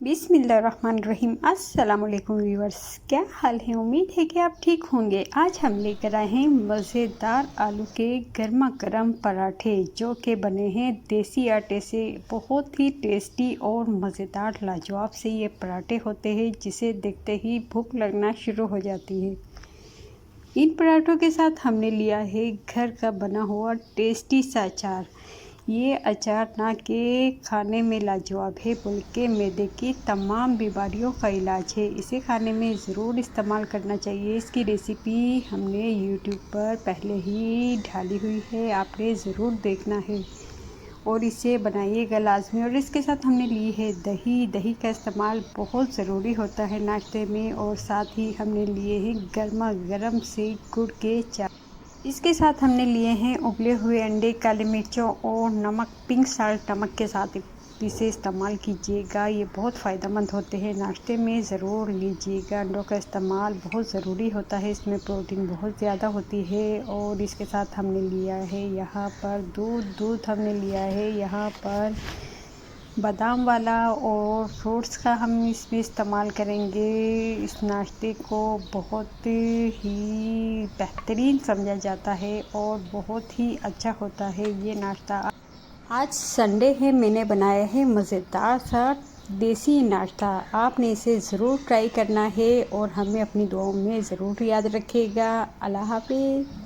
बिस्मिल्लाहिर्रहमानिर्रहीम। अस्सलामुअलैकुम व्यूअर्स, क्या हाल है। उम्मीद है कि आप ठीक होंगे। आज हम लेकर आए हैं मज़ेदार आलू के गर्मा गर्म पराठे जो कि बने हैं देसी आटे से। बहुत ही टेस्टी और मज़ेदार लाजवाब से ये पराठे होते हैं जिसे देखते ही भूख लगना शुरू हो जाती है। इन पराठों के साथ हमने लिया है घर का बना हुआ टेस्टी सा अचार। ये अचार ना के खाने में लाजवाब है बल्कि मैदे की तमाम बीमारियों का इलाज है। इसे खाने में ज़रूर इस्तेमाल करना चाहिए। इसकी रेसिपी हमने यूट्यूब पर पहले ही डाली हुई है, आपने ज़रूर देखना है और इसे बनाइएगा लाजमी। और इसके साथ हमने ली है दही। दही का इस्तेमाल बहुत ज़रूरी होता है नाश्ते में। और साथ ही हमने लिए हैं गर्मा गर्म से गुड़ के चाय। इसके साथ हमने लिए हैं उबले हुए अंडे, काली मिर्चों और नमक। पिंक साल्ट नमक के साथ इसे इस्तेमाल कीजिएगा, ये बहुत फ़ायदेमंद होते हैं। नाश्ते में ज़रूर लीजिएगा। अंडों का इस्तेमाल बहुत ज़रूरी होता है, इसमें प्रोटीन बहुत ज़्यादा होती है। और इसके साथ हमने लिया है यहाँ पर दूध हमने लिया है यहाँ पर बादाम वाला, और फ्रूट्स का हम इसमें इस्तेमाल करेंगे। इस नाश्ते को बहुत ही बेहतरीन समझा जाता है और बहुत ही अच्छा होता है ये नाश्ता। आज संडे है, मैंने बनाया है मज़ेदार सा देसी नाश्ता। आपने इसे ज़रूर ट्राई करना है और हमें अपनी दुआओं में ज़रूर याद रखिएगा। अल्लाह हाफ़िज़।